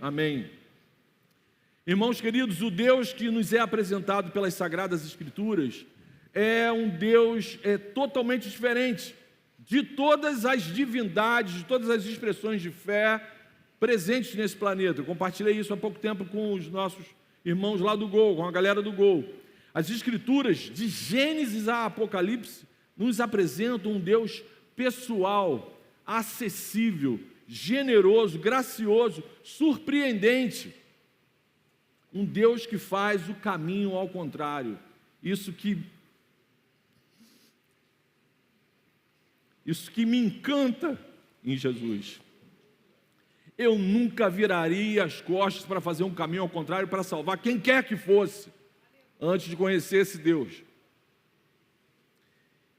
Amém. Irmãos queridos, o Deus que nos é apresentado pelas Sagradas Escrituras é um Deus totalmente diferente de todas as divindades, de todas as expressões de fé presentes nesse planeta. Eu compartilhei isso há pouco tempo com os nossos irmãos lá do Gol, com a galera do Gol. As Escrituras, de Gênesis a Apocalipse, nos apresentam um Deus pessoal, acessível, generoso, gracioso, surpreendente. Um Deus que faz o caminho ao contrário. Isso que me encanta em Jesus. Eu nunca viraria as costas para fazer um caminho ao contrário para salvar quem quer que fosse, antes de conhecer esse Deus.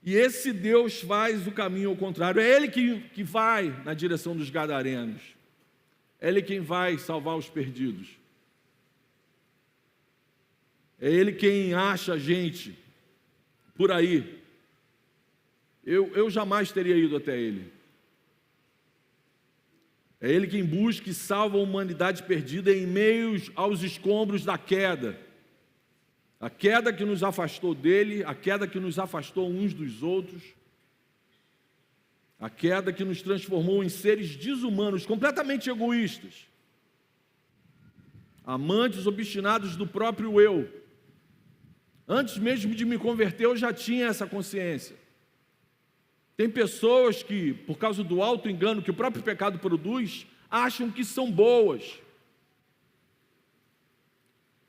E esse Deus faz o caminho ao contrário. É Ele que vai na direção dos gadarenos. É Ele quem vai salvar os perdidos. É Ele quem acha a gente por aí. Eu jamais teria ido até Ele. É Ele quem busca e salva a humanidade perdida em meio aos escombros da queda. A queda que nos afastou dele, a queda que nos afastou uns dos outros, a queda que nos transformou em seres desumanos, completamente egoístas, amantes obstinados do próprio eu. Antes mesmo de me converter, eu já tinha essa consciência. Tem pessoas que, por causa do auto-engano que o próprio pecado produz, acham que são boas.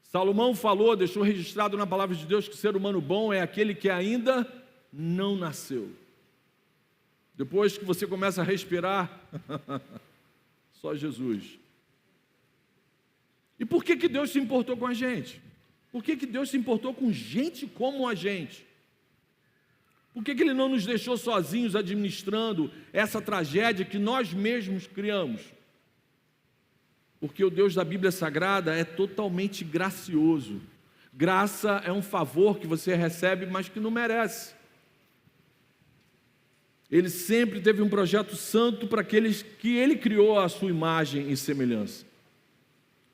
Salomão falou, deixou registrado na palavra de Deus que o ser humano bom é aquele que ainda não nasceu. Depois que você começa a respirar, só Jesus. E por que Deus se importou com a gente? Por que Deus se importou com gente como a gente? Por que Ele não nos deixou sozinhos administrando essa tragédia que nós mesmos criamos? Porque o Deus da Bíblia Sagrada é totalmente gracioso. Graça é um favor que você recebe, mas que não merece. Ele sempre teve um projeto santo para aqueles que Ele criou à sua imagem e semelhança.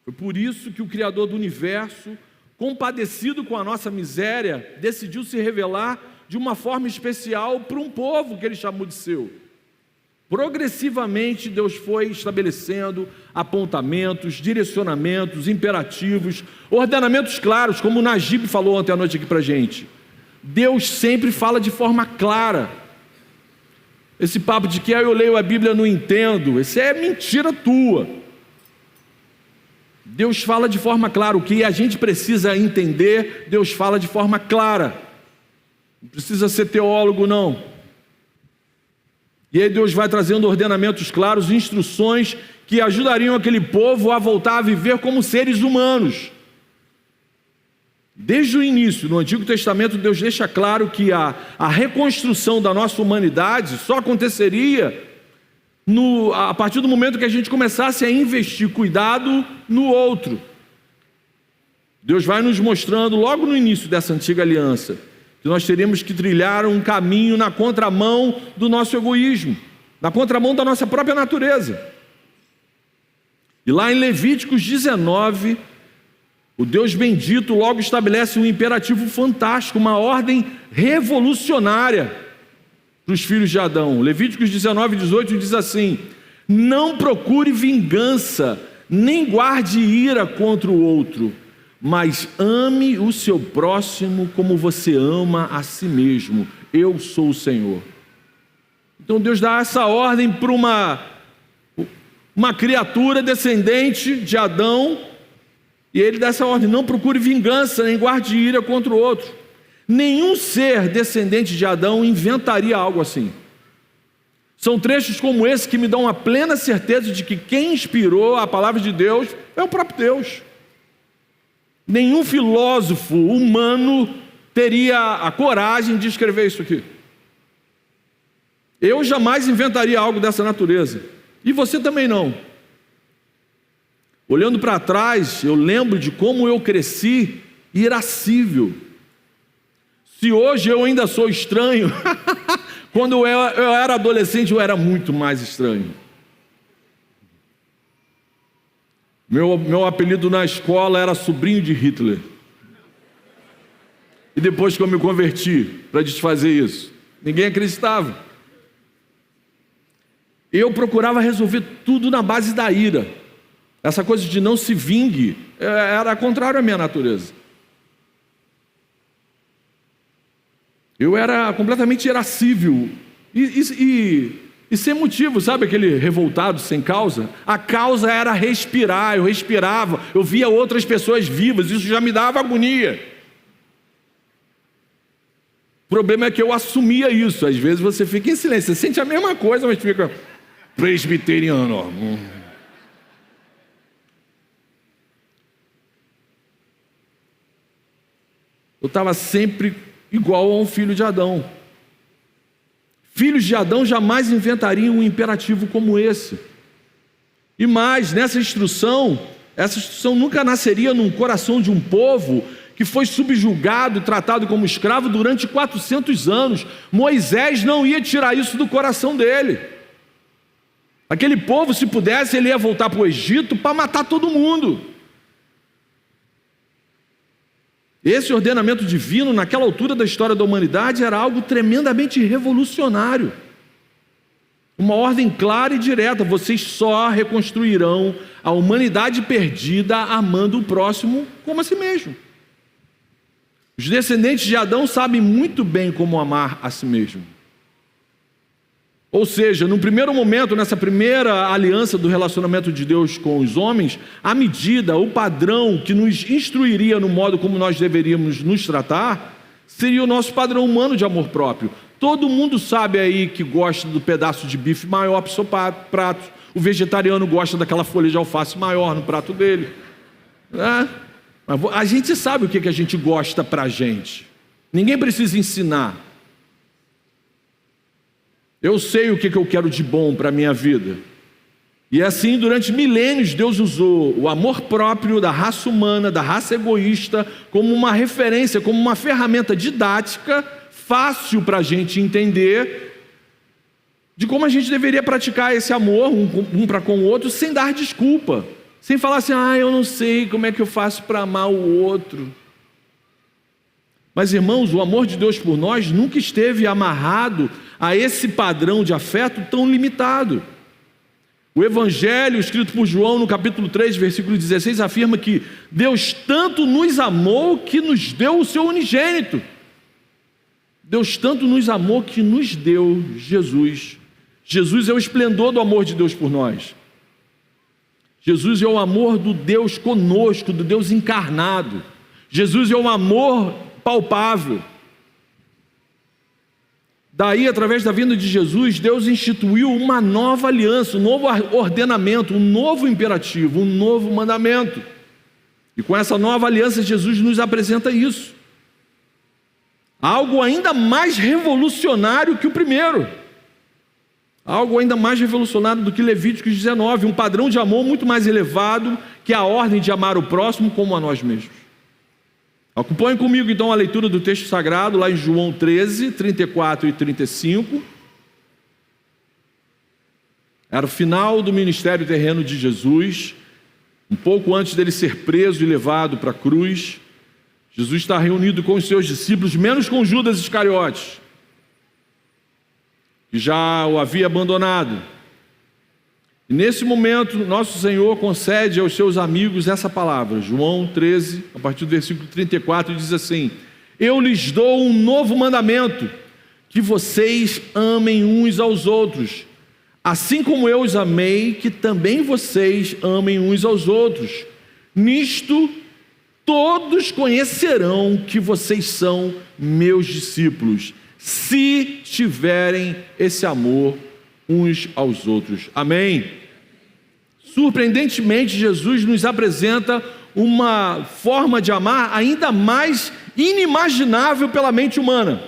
Foi por isso que o Criador do Universo, compadecido com a nossa miséria, decidiu se revelar de uma forma especial para um povo que Ele chamou de seu. Progressivamente, Deus foi estabelecendo apontamentos, direcionamentos, imperativos, ordenamentos claros, como o Najib falou ontem à noite aqui para a gente. Deus sempre fala de forma clara. Esse papo de que eu leio a Bíblia e não entendo, isso é mentira tua. Deus fala de forma clara. O que a gente precisa entender, Deus fala de forma clara. Não precisa ser teólogo, não. E aí Deus vai trazendo ordenamentos claros, instruções que ajudariam aquele povo a voltar a viver como seres humanos. Desde o início, no Antigo Testamento, Deus deixa claro que a reconstrução da nossa humanidade só aconteceria a partir do momento que a gente começasse a investir cuidado no outro. Deus vai nos mostrando logo no início dessa antiga aliança que nós teríamos que trilhar um caminho na contramão do nosso egoísmo, na contramão da nossa própria natureza. E lá em Levíticos 19, o Deus bendito logo estabelece um imperativo fantástico, uma ordem revolucionária para os filhos de Adão. Levíticos 19, 18 diz assim: não procure vingança, nem guarde ira contra o outro, mas ame o seu próximo como você ama a si mesmo. Eu sou o Senhor. Então Deus dá essa ordem para uma criatura descendente de Adão, e Ele dá essa ordem: não procure vingança, nem guarde ira contra o outro. Nenhum ser descendente de Adão inventaria algo assim. São trechos como esse que me dão a plena certeza de que quem inspirou a palavra de Deus é o próprio Deus. Nenhum filósofo humano teria a coragem de escrever isso aqui. Eu jamais inventaria algo dessa natureza. E você também não. Olhando para trás, eu lembro de como eu cresci irascível. Se hoje eu ainda sou estranho, quando eu era adolescente eu era muito mais estranho. Meu apelido na escola era sobrinho de Hitler. E depois que eu me converti para desfazer isso, ninguém acreditava. Eu procurava resolver tudo na base da ira. Essa coisa de não se vingue era contrário à minha natureza. Eu era completamente irascível e sem motivo, sabe aquele revoltado sem causa? A causa era respirar, eu respirava, eu via outras pessoas vivas, isso já me dava agonia. O problema é que eu assumia isso. Às vezes você fica em silêncio, você sente a mesma coisa, mas fica presbiteriano. Ó. Eu estava sempre igual a um filho de Adão. Filhos de Adão jamais inventariam um imperativo como esse. E mais, essa instrução nunca nasceria num coração de um povo que foi subjugado, tratado como escravo durante 400 anos. Moisés não ia tirar isso do coração dele. Aquele povo, se pudesse, ele ia voltar para o Egito para matar todo mundo. Esse ordenamento divino, naquela altura da história da humanidade, era algo tremendamente revolucionário. Uma ordem clara e direta: vocês só reconstruirão a humanidade perdida amando o próximo como a si mesmo. Os descendentes de Adão sabem muito bem como amar a si mesmo. Ou seja, no primeiro momento, nessa primeira aliança do relacionamento de Deus com os homens, a medida, o padrão que nos instruiria no modo como nós deveríamos nos tratar, seria o nosso padrão humano de amor próprio. Todo mundo sabe aí que gosta do pedaço de bife maior para o seu prato. O vegetariano gosta daquela folha de alface maior no prato dele. A gente sabe o que a gente gosta para a gente. Ninguém precisa ensinar. Eu sei o que eu quero de bom para a minha vida. E assim, durante milênios, Deus usou o amor próprio da raça humana, da raça egoísta, como uma referência, como uma ferramenta didática, fácil para a gente entender, de como a gente deveria praticar esse amor um para com o outro, sem dar desculpa. Sem falar assim, eu não sei como é que eu faço para amar o outro. Mas, irmãos, o amor de Deus por nós nunca esteve amarrado a esse padrão de afeto tão limitado. O Evangelho, escrito por João no capítulo 3, versículo 16, afirma que Deus tanto nos amou que nos deu o seu unigênito. Deus tanto nos amou que nos deu Jesus. Jesus é o esplendor do amor de Deus por nós. Jesus é o amor do Deus conosco, do Deus encarnado. Jesus é um amor palpável. Daí, através da vinda de Jesus, Deus instituiu uma nova aliança, um novo ordenamento, um novo imperativo, um novo mandamento. E com essa nova aliança, Jesus nos apresenta isso. Algo ainda mais revolucionário que o primeiro. Algo ainda mais revolucionário do que Levíticos 19, um padrão de amor muito mais elevado que a ordem de amar o próximo como a nós mesmos. Acompanhe comigo então a leitura do texto sagrado, lá em João 13, 34 e 35. Era o final do ministério terreno de Jesus, um pouco antes dele ser preso e levado para a cruz. Jesus está reunido com os seus discípulos, menos com Judas Iscariotes, que já o havia abandonado. E nesse momento, nosso Senhor concede aos seus amigos essa palavra. João 13, a partir do versículo 34, diz assim: eu lhes dou um novo mandamento, que vocês amem uns aos outros, assim como eu os amei, que também vocês amem uns aos outros. Nisto, todos conhecerão que vocês são meus discípulos, se tiverem esse amor uns aos outros. Amém? Surpreendentemente, Jesus nos apresenta uma forma de amar ainda mais inimaginável pela mente humana.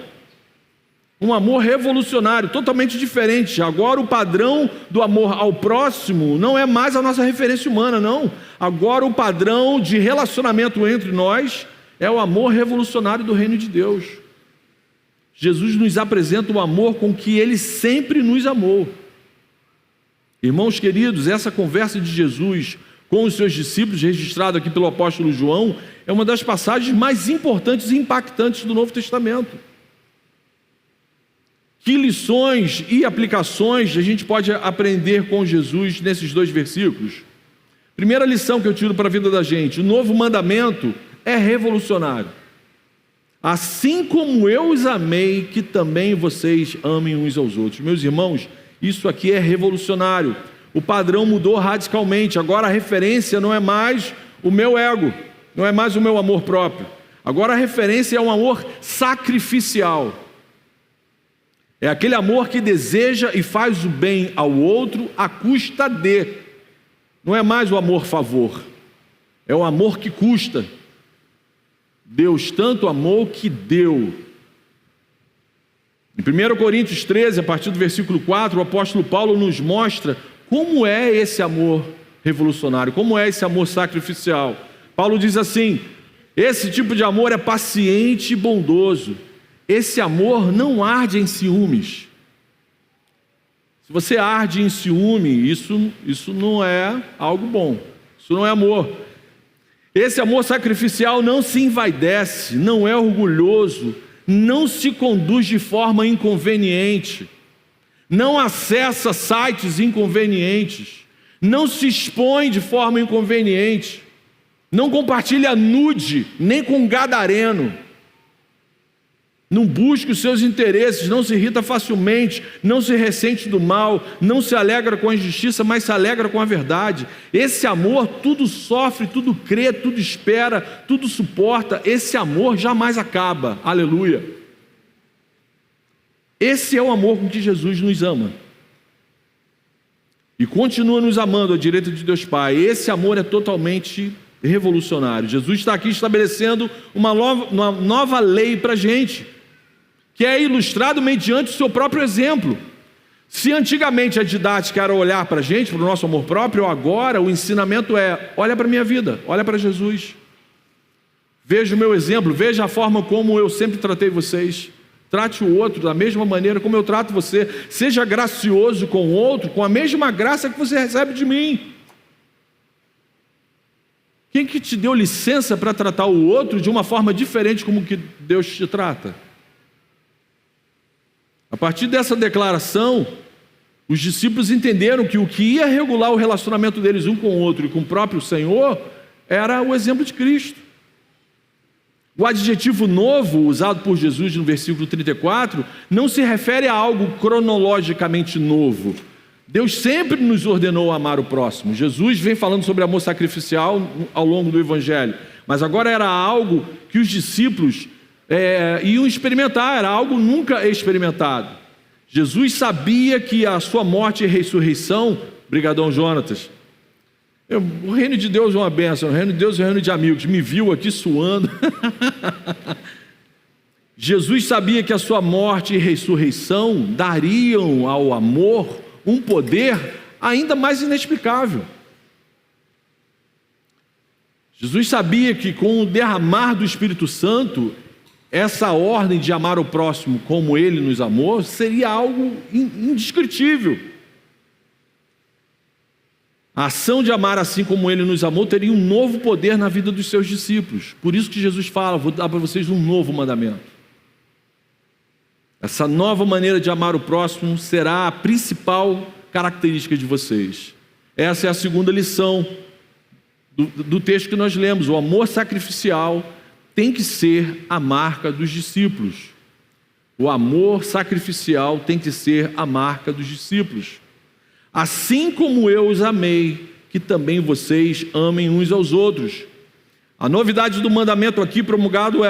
Um amor revolucionário, totalmente diferente. Agora o padrão do amor ao próximo não é mais a nossa referência humana, não. Agora o padrão de relacionamento entre nós é o amor revolucionário do reino de Deus. Jesus nos apresenta o amor com que Ele sempre nos amou. Irmãos queridos, essa conversa de Jesus com os seus discípulos, registrado aqui pelo apóstolo João, é uma das passagens mais importantes e impactantes do Novo Testamento. Que lições e aplicações a gente pode aprender com Jesus nesses 2 versículos? Primeira lição que eu tiro para a vida da gente: o novo mandamento é revolucionário. Assim como eu os amei, que também vocês amem uns aos outros. Meus irmãos, isso aqui é revolucionário. O padrão mudou radicalmente. Agora a referência não é mais o meu ego, não é mais o meu amor próprio. Agora a referência é um amor sacrificial. É aquele amor que deseja e faz o bem ao outro à custa de. Não é mais o amor favor, é o amor que custa. Deus tanto amou que deu. Em 1 Coríntios 13, a partir do versículo 4, o apóstolo Paulo nos mostra como é esse amor revolucionário, como é esse amor sacrificial. Paulo diz assim: esse tipo de amor é paciente e bondoso. Esse amor não arde em ciúmes. Se você arde em ciúme, isso não é algo bom. Isso não é amor. Esse amor sacrificial não se envaidece, não é orgulhoso, não se conduz de forma inconveniente, não acessa sites inconvenientes, não se expõe de forma inconveniente, não compartilha nude, nem com gadareno, não busca os seus interesses, não se irrita facilmente, não se ressente do mal, não se alegra com a injustiça, mas se alegra com a verdade. Esse amor tudo sofre, tudo crê, tudo espera, tudo suporta. Esse amor jamais acaba. Aleluia. Esse é o amor com que Jesus nos ama e continua nos amando à direita de Deus Pai. Esse amor é totalmente revolucionário. Jesus está aqui estabelecendo uma nova lei para a gente, que é ilustrado mediante o seu próprio exemplo. Se antigamente a didática era olhar para a gente, para o nosso amor próprio, agora o ensinamento é: olha para a minha vida, olha para Jesus, veja o meu exemplo, veja a forma como eu sempre tratei vocês, trate o outro da mesma maneira como eu trato você, seja gracioso com o outro, com a mesma graça que você recebe de mim. Quem que te deu licença para tratar o outro de uma forma diferente como que Deus te trata? A partir dessa declaração, os discípulos entenderam que o que ia regular o relacionamento deles um com o outro e com o próprio Senhor era o exemplo de Cristo. O adjetivo novo usado por Jesus no versículo 34 não se refere a algo cronologicamente novo. Deus sempre nos ordenou amar o próximo. Jesus vem falando sobre amor sacrificial ao longo do Evangelho, mas agora era algo que os discípulos iam experimentar, era algo nunca experimentado. Jesus sabia que a sua morte e ressurreição, brigadão Jonatas, o reino de Deus é uma bênção, o reino de Deus é um reino de amigos, me viu aqui suando. Jesus sabia que a sua morte e ressurreição dariam ao amor um poder ainda mais inexplicável. Jesus sabia que com o derramar do Espírito Santo, essa ordem de amar o próximo como Ele nos amou seria algo indescritível. A ação de amar assim como Ele nos amou teria um novo poder na vida dos seus discípulos. Por isso que Jesus fala: vou dar para vocês um novo mandamento. Essa nova maneira de amar o próximo será a principal característica de vocês. Essa é a segunda lição do texto que nós lemos. O amor sacrificial tem que ser a marca dos discípulos. O amor sacrificial tem que ser a marca dos discípulos. Assim como eu os amei, que também vocês amem uns aos outros. A novidade do mandamento aqui promulgado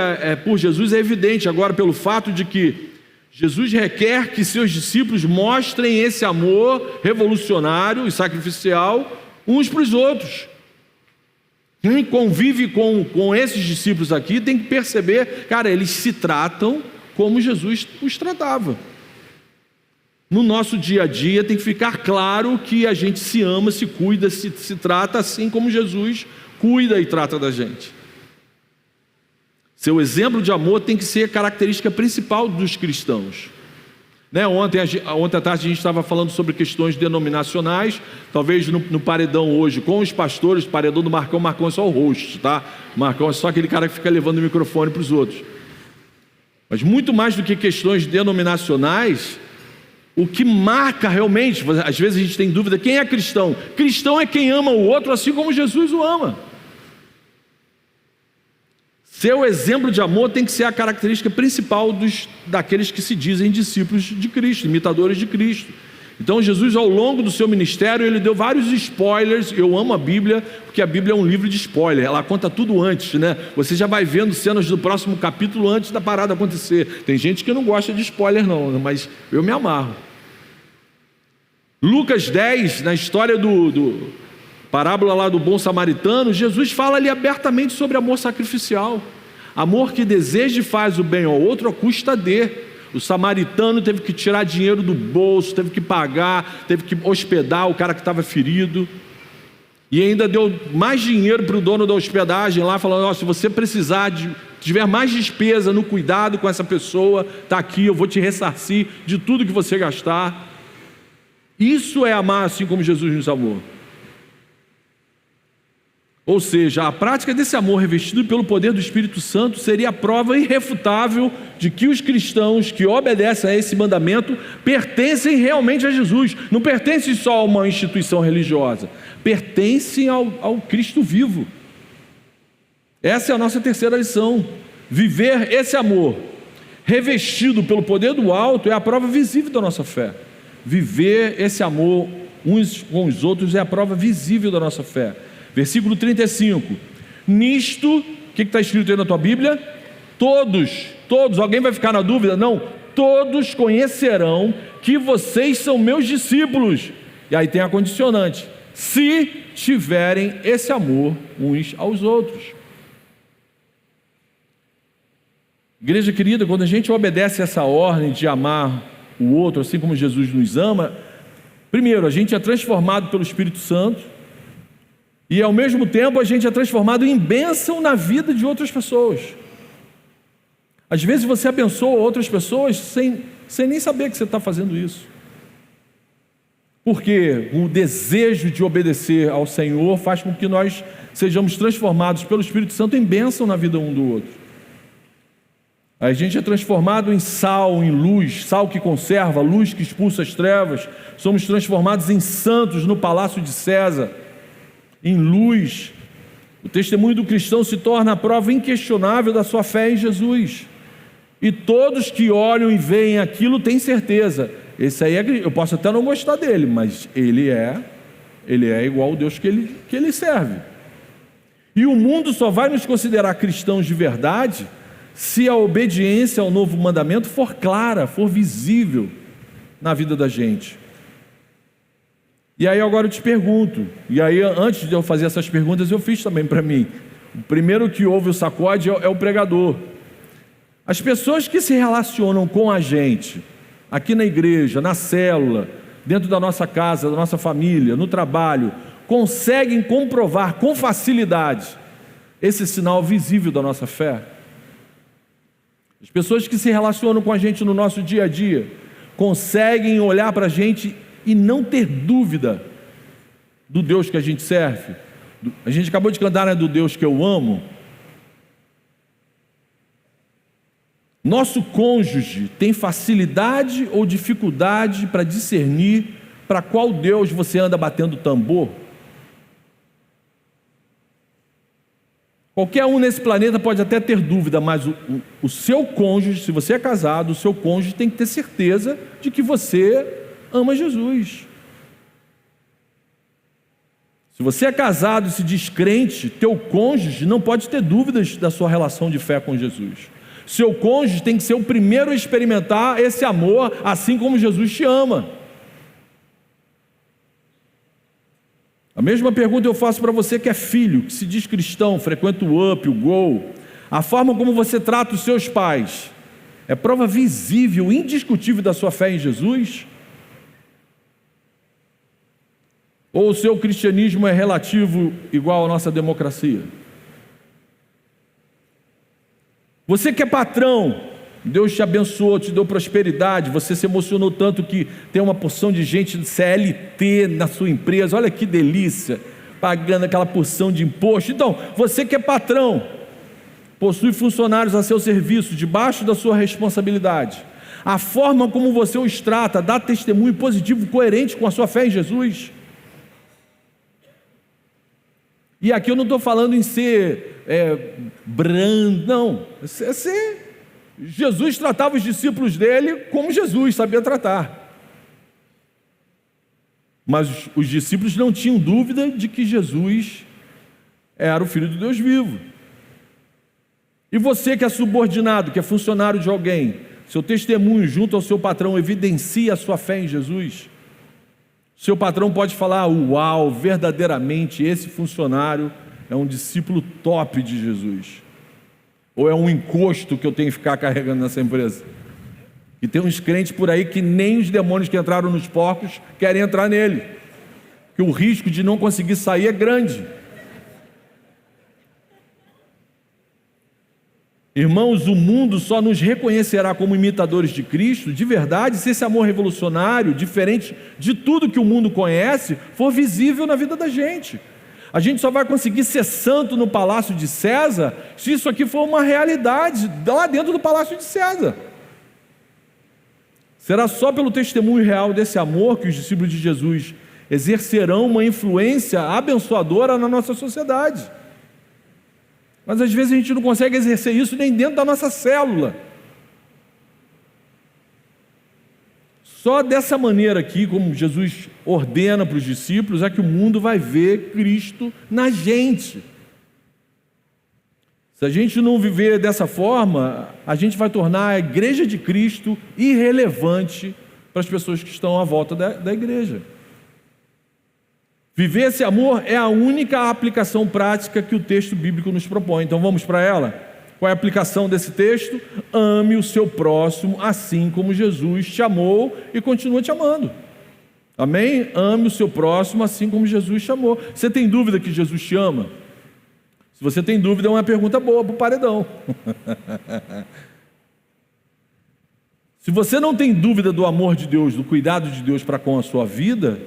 por Jesus é evidente agora pelo fato de que Jesus requer que seus discípulos mostrem esse amor revolucionário e sacrificial uns para os outros. Quem convive com esses discípulos aqui tem que perceber, cara, eles se tratam como Jesus os tratava. No nosso dia a dia tem que ficar claro que a gente se ama, se cuida, se trata assim como Jesus cuida e trata da gente. Seu exemplo de amor tem que ser a característica principal dos cristãos. Ontem à tarde a gente estava falando sobre questões denominacionais, talvez no paredão hoje, com os pastores, o paredão do Marcão é só o host, tá? Marcão é só aquele cara que fica levando o microfone para os outros. Mas muito mais do que questões denominacionais, o que marca realmente, às vezes a gente tem dúvida, quem é cristão? Cristão é quem ama o outro assim como Jesus o ama. Seu exemplo de amor tem que ser a característica principal daqueles que se dizem discípulos de Cristo, imitadores de Cristo. Então Jesus, ao longo do seu ministério, ele deu vários spoilers. Eu amo a Bíblia, porque a Bíblia é um livro de spoiler, ela conta tudo antes, né? Você já vai vendo cenas do próximo capítulo antes da parada acontecer. Tem gente que não gosta de spoiler não, mas eu me amarro. Lucas 10, na história do parábola lá do bom samaritano, Jesus fala ali abertamente sobre amor sacrificial, amor que deseja e faz o bem ao outro à custa de. O samaritano teve que tirar dinheiro do bolso, teve que pagar, teve que hospedar o cara que estava ferido, e ainda deu mais dinheiro para o dono da hospedagem lá, falando: se você precisar tiver mais despesa no cuidado com essa pessoa, está aqui, eu vou te ressarcir de tudo que você gastar. Isso é amar assim como Jesus nos amou. Ou seja, a prática desse amor revestido pelo poder do Espírito Santo seria a prova irrefutável de que os cristãos que obedecem a esse mandamento pertencem realmente a Jesus. Não pertencem só a uma instituição religiosa, pertencem ao Cristo vivo. Essa é a nossa terceira lição. Viver esse amor revestido pelo poder do alto é a prova visível da nossa fé. Viver esse amor uns com os outros é a prova visível da nossa fé. Versículo 35, nisto, o que está escrito aí na tua Bíblia? Todos, alguém vai ficar na dúvida? Não, todos conhecerão que vocês são meus discípulos. E aí tem a condicionante: se tiverem esse amor uns aos outros. Igreja querida, quando a gente obedece essa ordem de amar o outro assim como Jesus nos ama, primeiro, a gente é transformado pelo Espírito Santo, e ao mesmo tempo a gente é transformado em bênção na vida de outras pessoas. Às vezes você abençoa outras pessoas sem nem saber que você está fazendo isso, porque o desejo de obedecer ao Senhor faz com que nós sejamos transformados pelo Espírito Santo em bênção na vida um do outro. A gente é transformado em sal, em luz, sal que conserva, luz que expulsa as trevas. Somos transformados em santos no palácio de César, em luz. O testemunho do cristão se torna a prova inquestionável da sua fé em Jesus, e todos que olham e veem aquilo têm certeza: esse aí eu posso até não gostar dele, mas ele é igual ao Deus que ele serve. E o mundo só vai nos considerar cristãos de verdade se a obediência ao novo mandamento for clara, for visível na vida da gente. E aí agora eu te pergunto, e aí antes de eu fazer essas perguntas eu fiz também para mim. O primeiro que ouve o sacode é o pregador. As pessoas que se relacionam com a gente, aqui na igreja, na célula, dentro da nossa casa, da nossa família, no trabalho, conseguem comprovar com facilidade esse sinal visível da nossa fé? As pessoas que se relacionam com a gente no nosso dia a dia, conseguem olhar para a gente e não ter dúvida do Deus que a gente serve? A gente acabou de cantar, né, do Deus que eu amo. Nosso cônjuge tem facilidade ou dificuldade para discernir para qual Deus você anda batendo tambor? Qualquer um nesse planeta pode até ter dúvida, mas o seu cônjuge, se você é casado, o seu cônjuge tem que ter certeza de que você ama Jesus. Se você é casado e se diz crente, teu cônjuge não pode ter dúvidas da sua relação de fé com Jesus. Seu cônjuge tem que ser o primeiro a experimentar esse amor, assim como Jesus te ama. A mesma pergunta eu faço para você que é filho, que se diz cristão, frequenta o UP, o GO. A forma como você trata os seus pais é prova visível, indiscutível da sua fé em Jesus? Ou o seu cristianismo é relativo igual à nossa democracia? Você que é patrão Deus te abençoou, te deu prosperidade, você se emocionou tanto que tem uma porção de gente CLT na sua empresa, olha que delícia, pagando aquela porção de imposto. Então, você que é patrão, possui funcionários a seu serviço, debaixo da sua responsabilidade, a forma como você os trata, dá testemunho positivo, coerente com a sua fé em Jesus. E aqui eu não estou falando em ser brando, não, é ser... Jesus tratava os discípulos dele como Jesus sabia tratar. Mas os discípulos não tinham dúvida de que Jesus era o Filho de Deus vivo. E você que é subordinado, que é funcionário de alguém, seu testemunho junto ao seu patrão evidencia a sua fé em Jesus. Seu patrão pode falar: uau, verdadeiramente esse funcionário é um discípulo top de Jesus. Ou é um encosto que eu tenho que ficar carregando nessa empresa? E tem uns crentes por aí que nem os demônios que entraram nos porcos querem entrar nele, que o risco de não conseguir sair é grande. Irmãos, o mundo só nos reconhecerá como imitadores de Cristo, de verdade, se esse amor revolucionário, diferente de tudo que o mundo conhece, for visível na vida da gente. A gente só vai conseguir ser santo no palácio de César se isso aqui for uma realidade lá dentro do palácio de César. Será só pelo testemunho real desse amor que os discípulos de Jesus exercerão uma influência abençoadora na nossa sociedade. Mas às vezes a gente não consegue exercer isso nem dentro da nossa célula. Só dessa maneira aqui, como Jesus ordena para os discípulos, é que o mundo vai ver Cristo na gente. Se a gente não viver dessa forma, a gente vai tornar a igreja de Cristo irrelevante para as pessoas que estão à volta da igreja. Viver esse amor é a única aplicação prática que o texto bíblico nos propõe. Então vamos para ela? Qual é a aplicação desse texto? Ame o seu próximo assim como Jesus te amou e continua te amando. Amém? Ame o seu próximo assim como Jesus te amou. Você tem dúvida que Jesus te ama? Se você tem dúvida, é uma pergunta boa para o paredão. Se você não tem dúvida do amor de Deus, do cuidado de Deus para com a sua vida,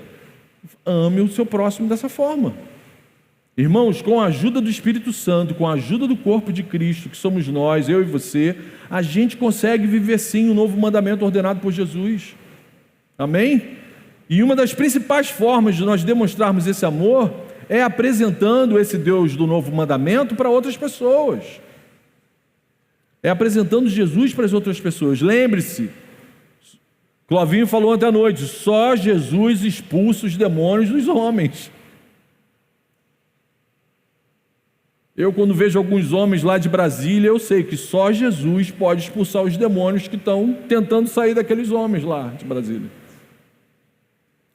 ame o seu próximo dessa forma. Irmãos, com a ajuda do Espírito Santo, com a ajuda do corpo de Cristo, que somos nós, eu e você, a gente consegue viver sim o novo mandamento ordenado por Jesus. Amém? E uma das principais formas de nós demonstrarmos esse amor é apresentando esse Deus do novo mandamento para outras pessoas. É apresentando Jesus para as outras pessoas. Lembre-se, Clovinho falou ontem à noite, só Jesus expulsa os demônios dos homens. Eu, quando vejo alguns homens lá de Brasília, eu sei que só Jesus pode expulsar os demônios que estão tentando sair daqueles homens lá de Brasília.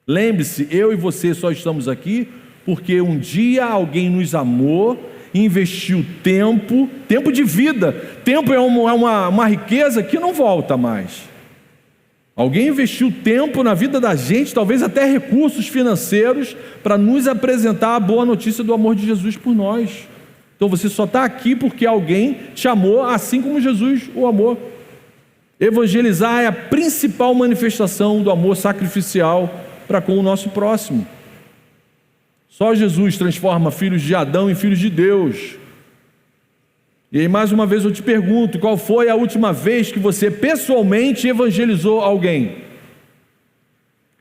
Lembre-se, eu e você só estamos aqui porque um dia alguém nos amou, investiu tempo de vida. Tempo é uma riqueza que não volta mais. Alguém investiu tempo na vida da gente, talvez até recursos financeiros, para nos apresentar a boa notícia do amor de Jesus por nós. Então você só está aqui porque alguém te amou assim como Jesus o amou. Evangelizar é a principal manifestação do amor sacrificial para com o nosso próximo. Só Jesus transforma filhos de Adão em filhos de Deus. E aí mais uma vez eu te pergunto, qual foi a última vez que você pessoalmente evangelizou alguém?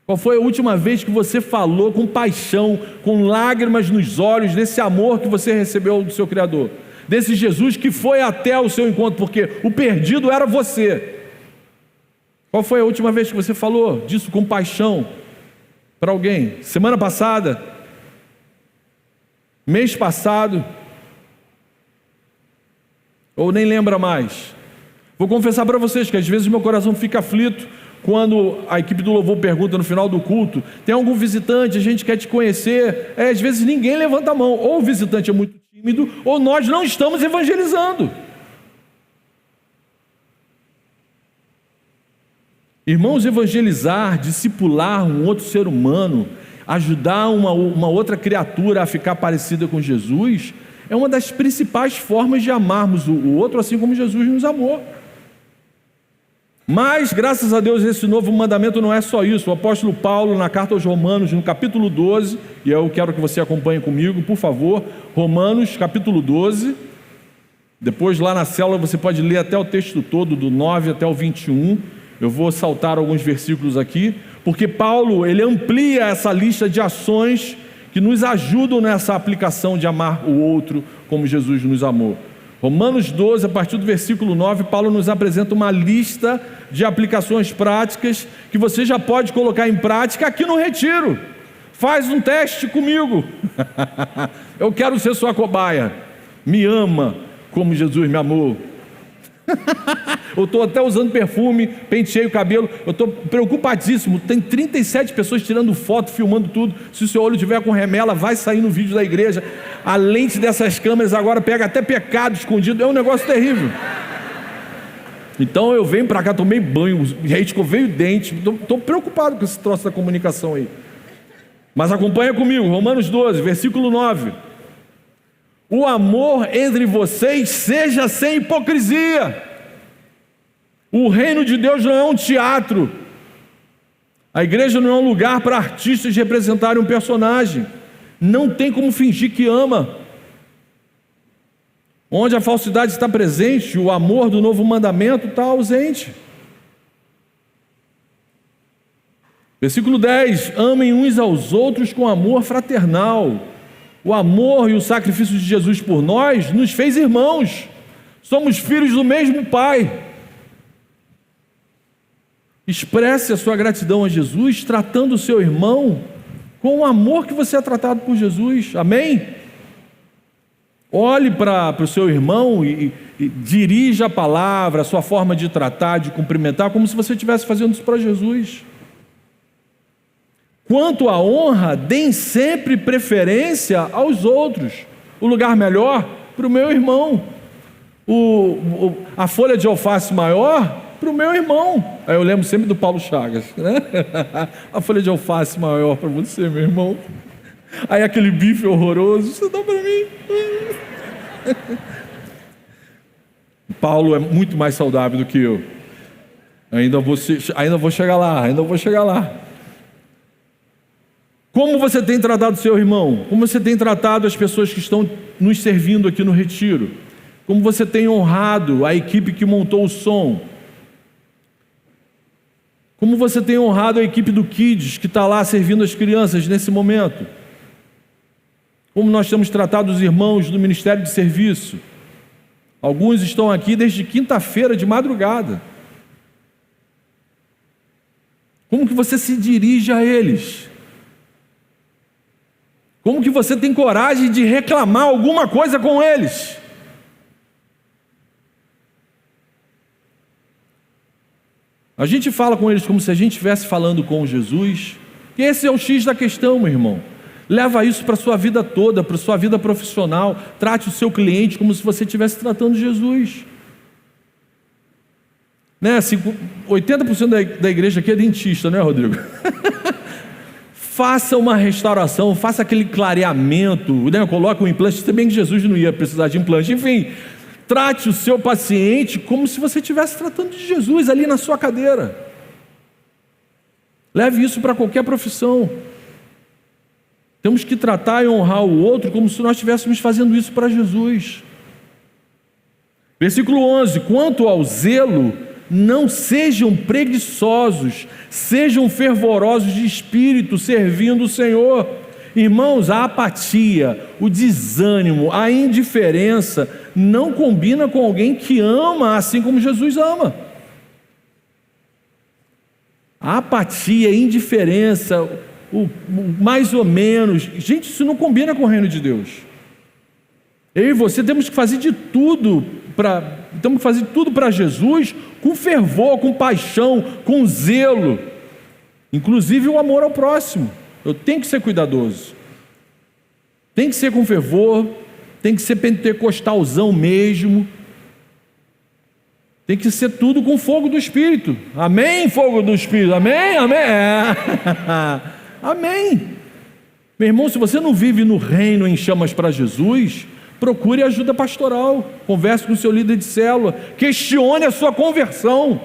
Qual foi a última vez que você falou com paixão, com lágrimas nos olhos, desse amor que você recebeu do seu Criador? Desse Jesus que foi até o seu encontro, porque o perdido era você. Qual foi a última vez que você falou disso com paixão para alguém? Semana passada? Mês passado? Ou nem lembra mais? Vou confessar para vocês que às vezes meu coração fica aflito quando a equipe do louvor pergunta no final do culto, tem algum visitante, a gente quer te conhecer. Às vezes ninguém levanta a mão, ou o visitante é muito tímido, ou nós não estamos evangelizando. Irmãos, evangelizar, discipular um outro ser humano, ajudar uma outra criatura a ficar parecida com Jesus, é uma das principais formas de amarmos o outro, assim como Jesus nos amou. Mas, graças a Deus, esse novo mandamento não é só isso. O apóstolo Paulo, na carta aos Romanos, no capítulo 12, e eu quero que você acompanhe comigo, por favor, Romanos, capítulo 12, depois lá na célula você pode ler até o texto todo, do 9 até o 21, eu vou saltar alguns versículos aqui, porque Paulo, ele amplia essa lista de ações que nos ajudam nessa aplicação de amar o outro como Jesus nos amou. Romanos 12, a partir do versículo 9, Paulo nos apresenta uma lista de aplicações práticas que você já pode colocar em prática aqui no retiro. Faz um teste comigo. Eu quero ser sua cobaia. Me ama como Jesus me amou. Eu estou até usando perfume, penteei o cabelo, eu estou preocupadíssimo. Tem 37 pessoas tirando foto, filmando tudo. Se o seu olho tiver com remela, vai sair no vídeo da igreja. A lente dessas câmeras agora pega até pecado escondido, é um negócio terrível. Então eu venho para cá, tomei banho, escovei o dente, estou preocupado com esse troço da comunicação aí. Mas acompanha comigo, Romanos 12, versículo 9. O amor entre vocês seja sem hipocrisia. O reino de Deus não é um teatro. A igreja não é um lugar para artistas representarem um personagem. Não tem como fingir que ama. Onde a falsidade está presente, o amor do novo mandamento está ausente. Versículo 10: amem uns aos outros com amor fraternal. O amor e o sacrifício de Jesus por nós nos fez irmãos. Somos filhos do mesmo Pai. Expresse a sua gratidão a Jesus, tratando o seu irmão com o amor que você é tratado por Jesus. Amém? Olhe para o seu irmão e dirija a palavra, a sua forma de tratar, de cumprimentar, como se você estivesse fazendo isso para Jesus. Quanto à honra, deem sempre preferência aos outros. O lugar melhor para o meu irmão. A folha de alface maior para o meu irmão. Aí eu lembro sempre do Paulo Chagas, né? A folha de alface maior para você, meu irmão. Aí aquele bife horroroso, você dá para mim. Paulo é muito mais saudável do que eu. Ainda vou chegar lá. Como você tem tratado seu irmão? Como você tem tratado as pessoas que estão nos servindo aqui no retiro? Como você tem honrado a equipe que montou o som? Como você tem honrado a equipe do Kids que está lá servindo as crianças nesse momento? Como nós temos tratado os irmãos do Ministério de Serviço? Alguns estão aqui desde quinta-feira de madrugada. Como que você se dirige a eles? Como que você tem coragem de reclamar alguma coisa com eles? A gente fala com eles como se a gente estivesse falando com Jesus. E esse é o X da questão, meu irmão. Leva isso para a sua vida toda, para a sua vida profissional. Trate o seu cliente como se você estivesse tratando Jesus. Né? 80% da igreja aqui é dentista, né, Rodrigo? Faça uma restauração, faça aquele clareamento, né? Coloque um implante, também que Jesus não ia precisar de implante. Enfim, trate o seu paciente como se você estivesse tratando de Jesus ali na sua cadeira. Leve isso para qualquer profissão. Temos que tratar e honrar o outro como se nós estivéssemos fazendo isso para Jesus. Versículo 11: quanto ao zelo, não sejam preguiçosos, sejam fervorosos de espírito, servindo o Senhor. Irmãos, a apatia, o desânimo, a indiferença não combina com alguém que ama assim como Jesus ama. A apatia, a indiferença, o mais ou menos, gente, isso não combina com o reino de Deus. Eu e você temos que fazer de tudo para Jesus, com fervor, com paixão, com zelo, inclusive o amor ao próximo. Eu tenho que ser cuidadoso, tem que ser com fervor, tem que ser pentecostalzão mesmo, tem que ser tudo com fogo do Espírito. Amém? Fogo do Espírito, amém? Amém? Amém. Meu irmão, se você não vive no reino em chamas para Jesus, procure ajuda pastoral, converse com o seu líder de célula, questione a sua conversão.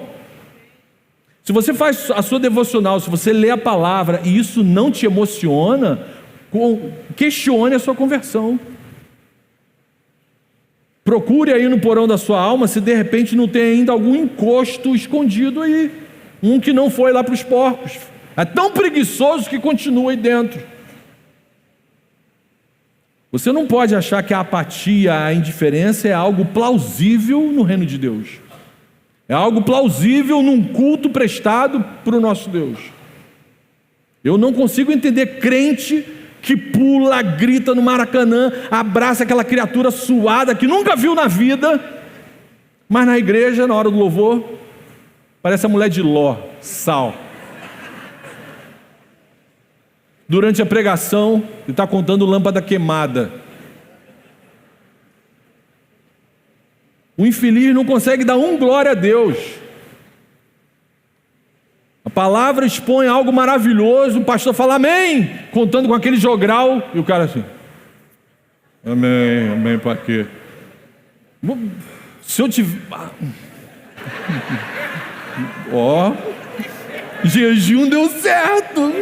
Se você faz a sua devocional, se você lê a palavra e isso não te emociona, questione a sua conversão. Procure aí no porão da sua alma se de repente não tem ainda algum encosto escondido aí. Um que não foi lá para os porcos. É tão preguiçoso que continua aí dentro. Você não pode achar que a apatia, a indiferença é algo plausível no reino de Deus. É algo plausível num culto prestado para o nosso Deus. Eu não consigo entender crente que pula, grita no Maracanã, abraça aquela criatura suada que nunca viu na vida, mas na igreja, na hora do louvor, parece a mulher de Ló, sal. Durante a pregação, ele está contando lâmpada queimada. O infeliz não consegue dar glória a Deus. A palavra expõe algo maravilhoso, o pastor fala amém, contando com aquele jogral, e o cara assim, amém, amém, para quê? Se eu tiver... Ó, jejum deu certo.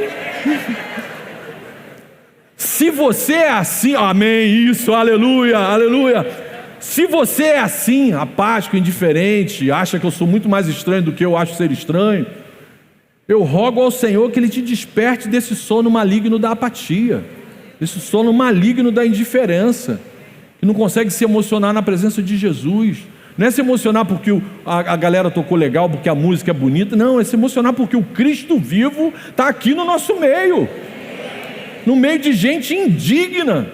Se você é assim, amém, isso, aleluia, aleluia. Se você é assim, apático, indiferente, acha que eu sou muito mais estranho do que eu acho ser estranho, eu rogo ao Senhor que Ele te desperte desse sono maligno da apatia, desse sono maligno da indiferença, que não consegue se emocionar na presença de Jesus. Não é se emocionar porque a galera tocou legal, porque a música é bonita, não, é se emocionar porque o Cristo vivo está aqui no nosso meio, no meio de gente indigna,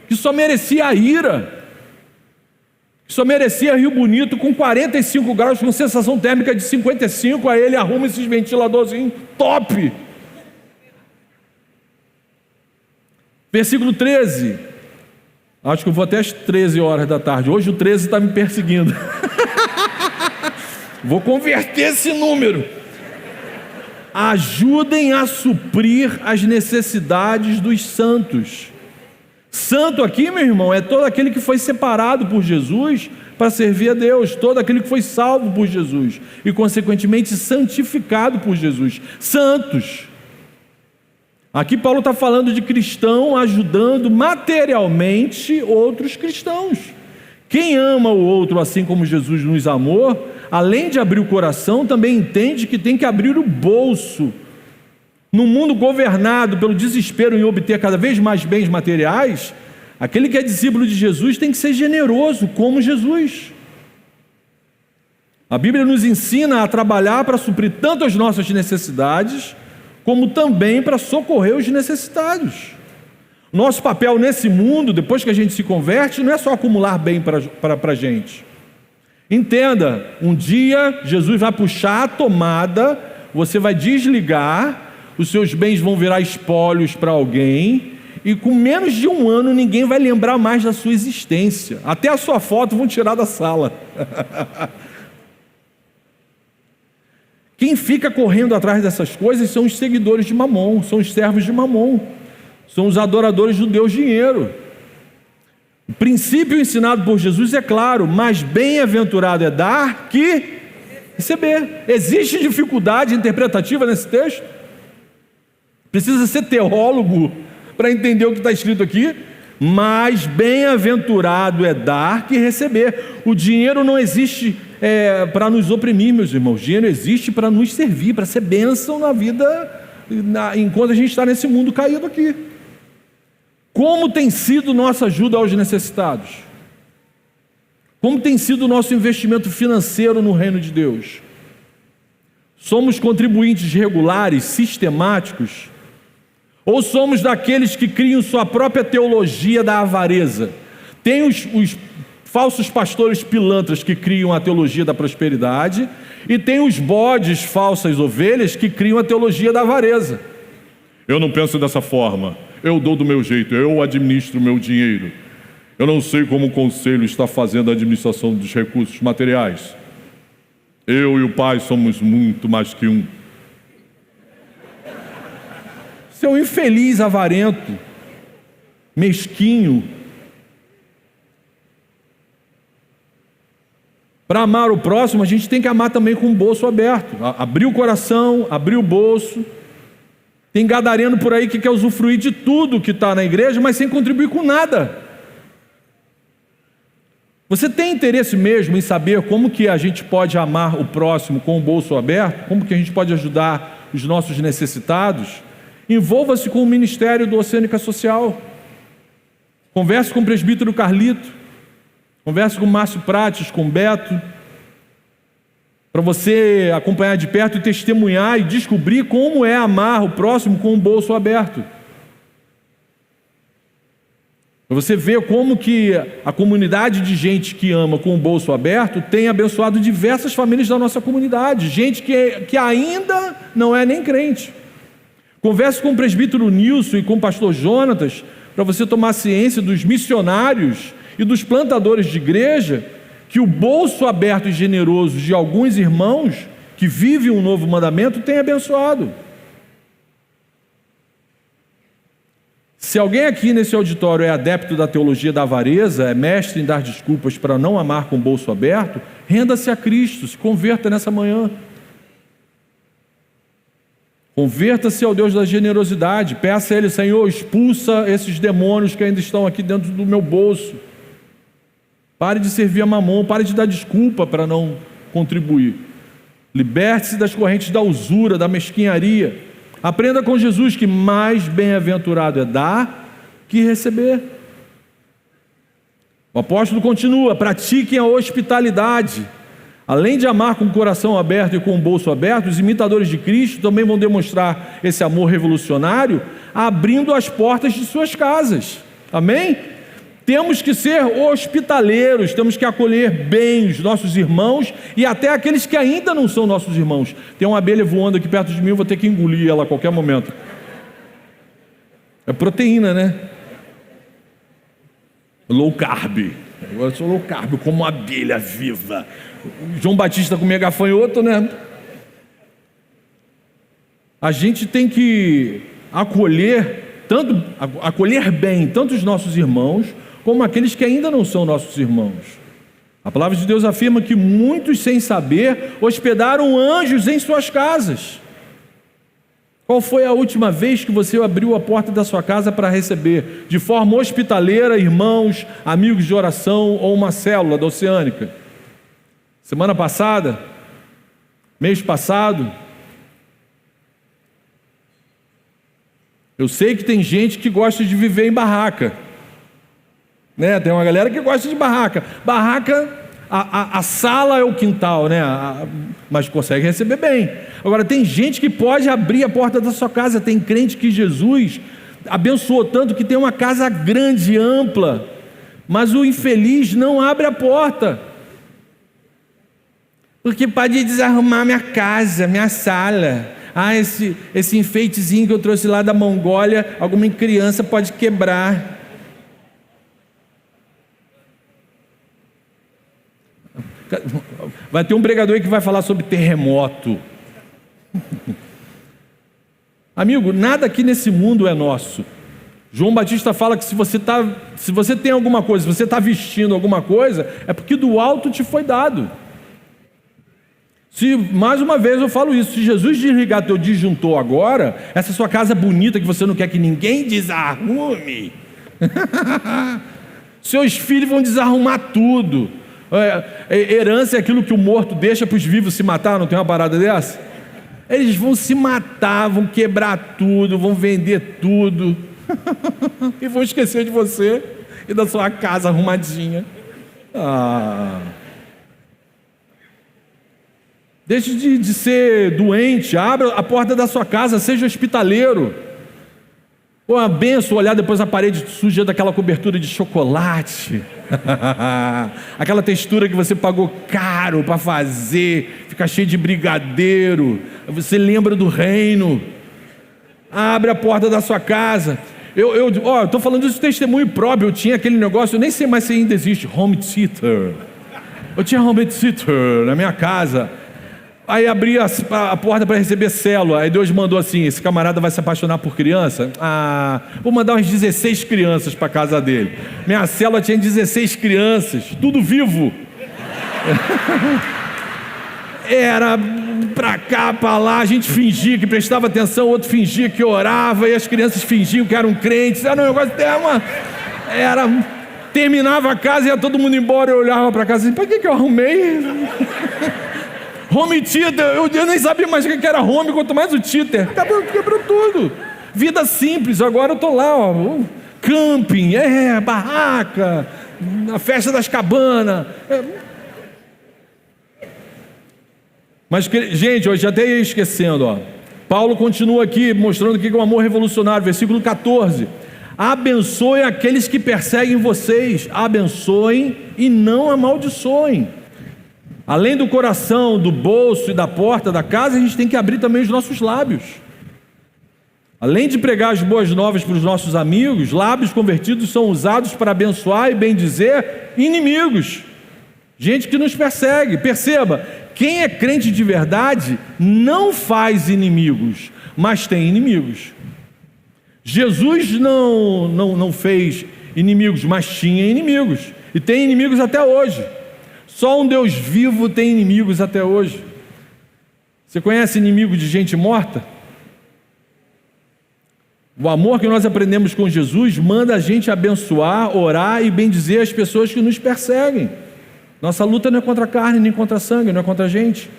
que só merecia a ira, que só merecia Rio Bonito com 45 graus, com sensação térmica de 55, aí ele arruma esses ventiladorzinhos top. Versículo 13, acho que eu vou até às 13 horas da tarde, hoje o 13 está me perseguindo, vou converter esse número. Ajudem a suprir as necessidades dos santos. Santo aqui, meu irmão, é todo aquele que foi separado por Jesus para servir a Deus, todo aquele que foi salvo por Jesus e consequentemente santificado por Jesus. Santos. Aqui Paulo está falando de cristão ajudando materialmente outros cristãos. Quem ama o outro assim como Jesus nos amou, além de abrir o coração, também entende que tem que abrir o bolso. No mundo governado pelo desespero em obter cada vez mais bens materiais, aquele que é discípulo de Jesus tem que ser generoso como Jesus. A Bíblia nos ensina a trabalhar para suprir tanto as nossas necessidades, como também para socorrer os necessitados. Nosso papel nesse mundo, depois que a gente se converte, não é só acumular bem para a gente. Entenda, um dia Jesus vai puxar a tomada, você vai desligar, os seus bens vão virar espólios para alguém, e com menos de um ano ninguém vai lembrar mais da sua existência, até a sua foto vão tirar da sala. Quem fica correndo atrás dessas coisas são os seguidores de Mamon, são os servos de Mamon, são os adoradores do Deus dinheiro. O princípio ensinado por Jesus é claro, mas bem-aventurado é dar que receber. Existe dificuldade interpretativa nesse texto? Precisa ser teólogo para entender o que está escrito aqui? Mas bem-aventurado é dar que receber. O dinheiro não existe para nos oprimir, meus irmãos. O dinheiro existe para nos servir, para ser bênção na vida, enquanto a gente está nesse mundo caído aqui. Como tem sido nossa ajuda aos necessitados? Como tem sido o nosso investimento financeiro no reino de Deus? Somos contribuintes regulares, sistemáticos? Ou somos daqueles que criam sua própria teologia da avareza? Tem os falsos pastores pilantras que criam a teologia da prosperidade, e tem os bodes, falsas ovelhas, que criam a teologia da avareza. Eu não penso dessa forma, eu dou do meu jeito, eu administro o meu dinheiro. Eu não sei como o conselho está fazendo a administração dos recursos materiais. Eu e o Pai somos muito mais que um. Seu infeliz avarento, mesquinho, Para amar o próximo, a gente tem que amar também com o bolso aberto. Abrir o coração, abrir o bolso. Tem gadareno por aí que quer usufruir de tudo que está na igreja, mas sem contribuir com nada. Você tem interesse mesmo em saber como que a gente pode amar o próximo com o bolso aberto? Como que a gente pode ajudar os nossos necessitados? Envolva-se com o ministério do Oceânica Social. Converse com o presbítero Carlito. Converse com o Márcio Prates, com o Beto, para você acompanhar de perto e testemunhar e descobrir como é amar o próximo com o bolso aberto. Para você ver como que a comunidade de gente que ama com o bolso aberto tem abençoado diversas famílias da nossa comunidade, gente que ainda não é nem crente. Converse com o presbítero Nilson e com o pastor Jonatas, para você tomar ciência dos missionários e dos plantadores de igreja, que o bolso aberto e generoso de alguns irmãos que vivem um novo mandamento tem abençoado. Se alguém aqui nesse auditório é adepto da teologia da avareza, é mestre em dar desculpas para não amar com o bolso aberto, renda-se a Cristo, se converta nessa manhã. Converta-se ao Deus da generosidade, peça a Ele: Senhor, expulsa esses demônios que ainda estão aqui dentro do meu bolso. Pare de servir a mamon, pare de dar desculpa para não contribuir. Liberte-se das correntes da usura, da mesquinharia. Aprenda com Jesus que mais bem-aventurado é dar que receber. O apóstolo continua: pratiquem a hospitalidade. Além de amar com o coração aberto e com o bolso aberto, os imitadores de Cristo também vão demonstrar esse amor revolucionário abrindo as portas de suas casas. Amém? Temos que ser hospitaleiros, temos que acolher bem os nossos irmãos e até aqueles que ainda não são nossos irmãos. Tem uma abelha voando aqui perto de mim, eu vou ter que engolir ela a qualquer momento. É proteína, né? Low carb. Agora eu sou low carb, como uma abelha viva. João Batista com gafanhoto, né? A gente tem que acolher bem tanto os nossos irmãos como aqueles que ainda não são nossos irmãos. A palavra de Deus afirma que muitos, sem saber, hospedaram anjos em suas casas. Qual foi a última vez que você abriu a porta da sua casa para receber, de forma hospitaleira, irmãos, amigos de oração ou uma célula da Oceânica? Semana passada? Mês passado? Eu sei que tem gente que gosta de viver em barraca, né? Tem uma galera que gosta de barraca. Barraca, a sala é o quintal, né? Mas consegue receber bem. Agora, tem gente que pode abrir a porta da sua casa. Tem crente que Jesus abençoou tanto que tem uma casa grande, ampla, mas o infeliz não abre a porta, porque pode desarrumar minha casa, minha sala. Esse enfeitezinho que eu trouxe lá da Mongólia, alguma criança pode quebrar. Vai ter um pregador aí que vai falar sobre terremoto. Amigo, nada aqui nesse mundo é nosso. João Batista fala que se você tem alguma coisa, se você está vestindo alguma coisa, é porque do alto te foi dado. Mais uma vez eu falo isso, se Jesus desligar teu disjuntor agora, essa sua casa bonita que você não quer que ninguém desarrume, seus filhos vão desarrumar tudo. Herança é aquilo que o morto deixa para os vivos se matar, não tem uma parada dessa? Eles vão se matar, vão quebrar tudo, vão vender tudo e vão esquecer de você e da sua casa arrumadinha. Deixe de ser doente, abra a porta da sua casa, seja hospitaleiro. Pô, uma benção olhar depois a parede suja daquela cobertura de chocolate, aquela textura que você pagou caro para fazer, fica cheio de brigadeiro, você lembra do reino. Abre a porta da sua casa. Eu estou falando isso de testemunho próprio. Eu tinha aquele negócio, eu nem sei mais se ainda existe, home theater. Eu tinha home theater na minha casa. Aí abri a porta para receber célula. Aí Deus mandou assim: esse camarada vai se apaixonar por criança? Vou mandar umas 16 crianças para a casa dele. Minha célula tinha 16 crianças, tudo vivo. Era pra cá, pra lá, a gente fingia que prestava atenção, o outro fingia que orava, e as crianças fingiam que eram crentes. Era um negócio, terminava a casa e ia todo mundo embora. Eu olhava pra casa assim, pra que eu arrumei? Home theater, eu nem sabia mais o que era home, quanto mais o theater. Quebrou tudo. Vida simples, agora eu tô lá, ó, camping, barraca, a festa das cabanas. Mas, gente, eu já até ia esquecendo, ó. Paulo continua aqui, mostrando que é um amor revolucionário, versículo 14. Abençoe aqueles que perseguem vocês, abençoem e não amaldiçoem. Além do coração, do bolso e da porta da casa, a gente tem que abrir também os nossos lábios. Além de pregar as boas novas para os nossos amigos, lábios convertidos são usados para abençoar e bendizer inimigos, gente que nos persegue. Perceba, quem é crente de verdade não faz inimigos, mas tem inimigos. Jesus não fez inimigos, mas tinha inimigos, e tem inimigos até hoje. Só um Deus vivo tem inimigos até hoje. Você conhece inimigo de gente morta? O amor que nós aprendemos com Jesus manda a gente abençoar, orar e bendizer as pessoas que nos perseguem. Nossa luta não é contra a carne, nem contra a sangue, não é contra a gente.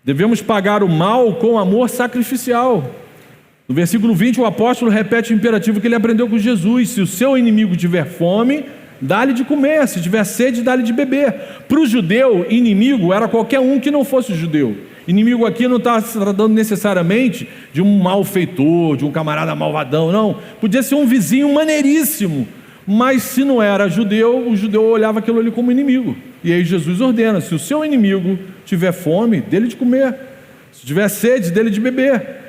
Devemos pagar o mal com amor sacrificial. No versículo 20, o apóstolo repete o imperativo que ele aprendeu com Jesus: se o seu inimigo tiver fome, dá-lhe de comer, se tiver sede, dá-lhe de beber. Para o judeu, inimigo era qualquer um que não fosse judeu. Inimigo aqui não está se tratando necessariamente de um malfeitor, de um camarada malvadão, não. Podia ser um vizinho maneiríssimo, mas se não era judeu, o judeu olhava aquilo ali como inimigo. E aí Jesus ordena: se o seu inimigo tiver fome, dê-lhe de comer, se tiver sede, dê-lhe de beber.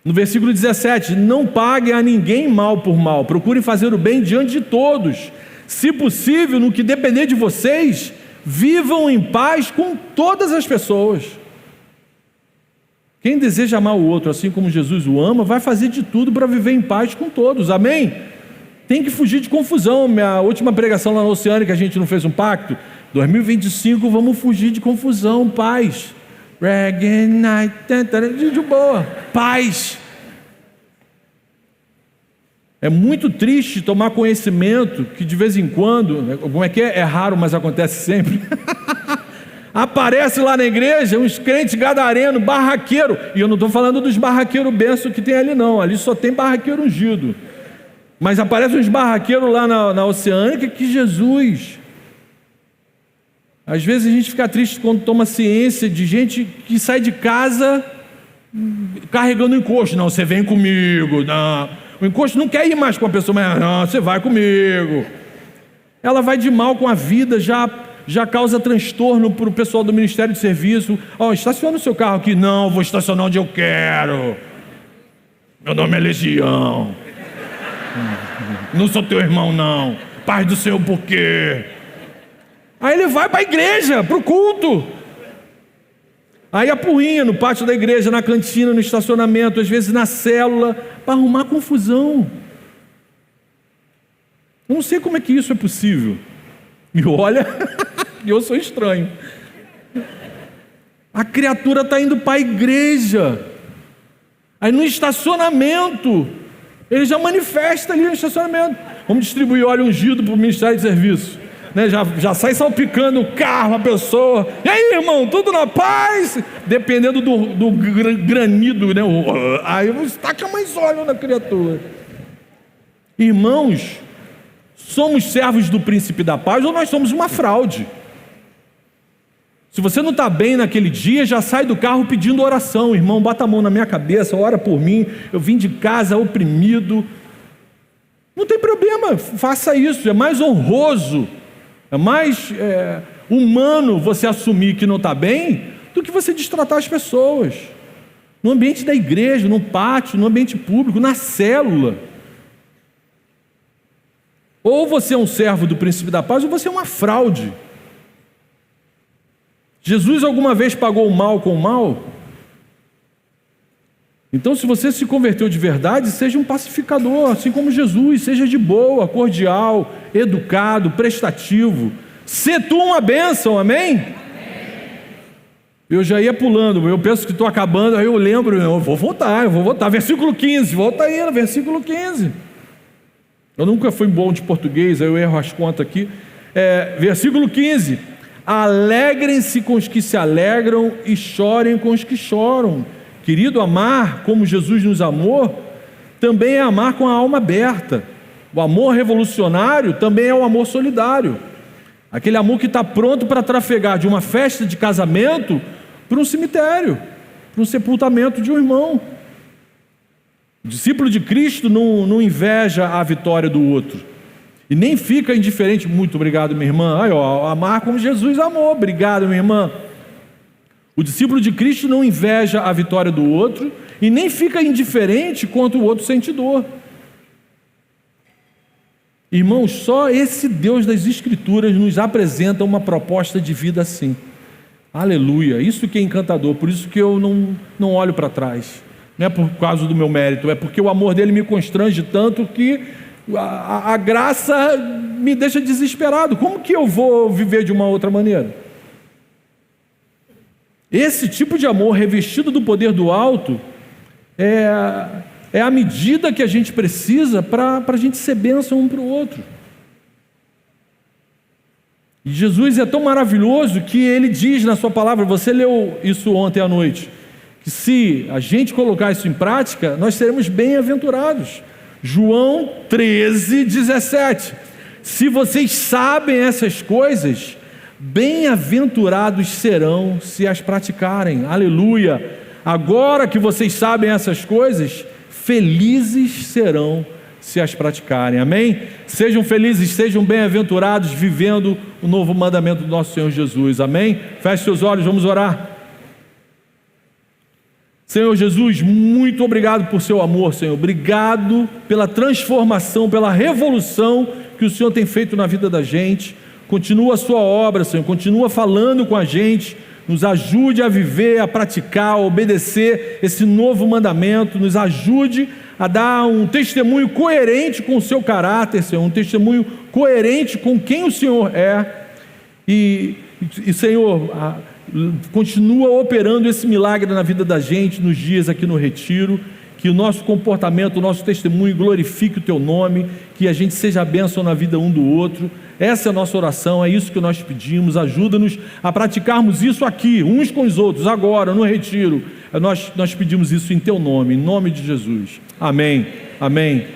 No versículo 17, não paguem a ninguém mal por mal, procurem fazer o bem diante de todos. Se possível, no que depender de vocês, vivam em paz com todas as pessoas. Quem deseja amar o outro assim como Jesus o ama, vai fazer de tudo para viver em paz com todos, amém? Tem que fugir de confusão. Minha última pregação lá na Oceânica, a gente não fez um pacto? 2025, vamos fugir de confusão, paz. Reggae night, de boa, paz. É muito triste tomar conhecimento que de vez em quando, como é que é? É raro, mas acontece sempre. Aparece lá na igreja uns crentes gadareno, barraqueiro. E eu não estou falando dos barraqueiros benção que tem ali não, ali só tem barraqueiro ungido. Mas aparecem uns barraqueiros lá na Oceânica que Jesus... Às vezes a gente fica triste quando toma ciência de gente que sai de casa carregando o encosto. Não, você vem comigo. Não. O encosto não quer ir mais com a pessoa, mas não, você vai comigo. Ela vai de mal com a vida, já causa transtorno para o pessoal do Ministério de Serviço. Estaciona o seu carro aqui. Não, vou estacionar onde eu quero. Meu nome é Legião. Não sou teu irmão, não. Paz do Senhor, por quê? Aí ele vai para a igreja, para o culto. Aí apurrinha no pátio da igreja, na cantina, no estacionamento, às vezes na célula, para arrumar confusão. Eu não sei como é que isso é possível. E olha, eu sou estranho. A criatura está indo para a igreja. Aí no estacionamento, ele já manifesta ali no estacionamento. Vamos distribuir óleo ungido para o Ministério de Serviço. Já sai salpicando o carro, a pessoa. E aí, irmão, tudo na paz? Dependendo do granido, né? Aí você taca mais óleo na criatura. Irmãos, somos servos do príncipe da paz ou nós somos uma fraude? Se você não está bem naquele dia, já sai do carro pedindo oração. Irmão, bota a mão na minha cabeça, ora por mim. Eu vim de casa oprimido. Não tem problema, faça isso. É mais honroso, é mais humano você assumir que não está bem do que você destratar as pessoas. No ambiente da igreja, no pátio, no ambiente público, na célula. Ou você é um servo do príncipe da paz, ou você é uma fraude. Jesus alguma vez pagou o mal com o mal? Então, se você se converteu de verdade, seja um pacificador, assim como Jesus, seja de boa, cordial, educado, prestativo. Sê tu uma bênção, amém? Eu já ia pulando, eu penso que estou acabando, aí eu lembro, eu vou voltar, versículo 15, volta aí no versículo 15. Eu nunca fui bom de português, aí eu erro as contas aqui. Versículo 15: alegrem-se com os que se alegram e chorem com os que choram. Querido, amar como Jesus nos amou, também é amar com a alma aberta. O amor revolucionário também é o amor solidário. Aquele amor que está pronto para trafegar de uma festa de casamento para um cemitério, para um sepultamento de um irmão. O discípulo de Cristo não inveja a vitória do outro e nem fica indiferente. Muito obrigado, minha irmã. Amar como Jesus amou. Obrigado, minha irmã. O discípulo de Cristo não inveja a vitória do outro e nem fica indiferente quanto o outro sente dor. Irmãos, só esse Deus das Escrituras nos apresenta uma proposta de vida assim. Aleluia, isso que é encantador, por isso que eu não olho para trás. Não é por causa do meu mérito, é porque o amor dele me constrange tanto que a graça me deixa desesperado. Como que eu vou viver de uma outra maneira? Esse tipo de amor revestido do poder do alto é a medida que a gente precisa para a gente ser bênção um para o outro. E Jesus é tão maravilhoso que ele diz na sua palavra, você leu isso ontem à noite, que se a gente colocar isso em prática, nós seremos bem-aventurados. João 13:17. Se vocês sabem essas coisas, bem-aventurados serão se as praticarem. Aleluia! Agora que vocês sabem essas coisas, felizes serão se as praticarem, amém? Sejam felizes, sejam bem-aventurados, vivendo o novo mandamento do nosso Senhor Jesus, amém? Feche seus olhos, vamos orar. Senhor Jesus, muito obrigado por seu amor, Senhor, obrigado pela transformação, pela revolução que o Senhor tem feito na vida da gente. Continua a sua obra, Senhor, continua falando com a gente, nos ajude a viver, a praticar, a obedecer esse novo mandamento, nos ajude a dar um testemunho coerente com o seu caráter, Senhor, um testemunho coerente com quem o Senhor é, e Senhor, continua operando esse milagre na vida da gente, nos dias aqui no retiro, que o nosso comportamento, o nosso testemunho glorifique o Teu nome, que a gente seja bênção na vida um do outro. Essa é a nossa oração, é isso que nós pedimos. Ajuda-nos a praticarmos isso aqui, uns com os outros, agora, no retiro. Nós pedimos isso em Teu nome, em nome de Jesus. Amém, amém.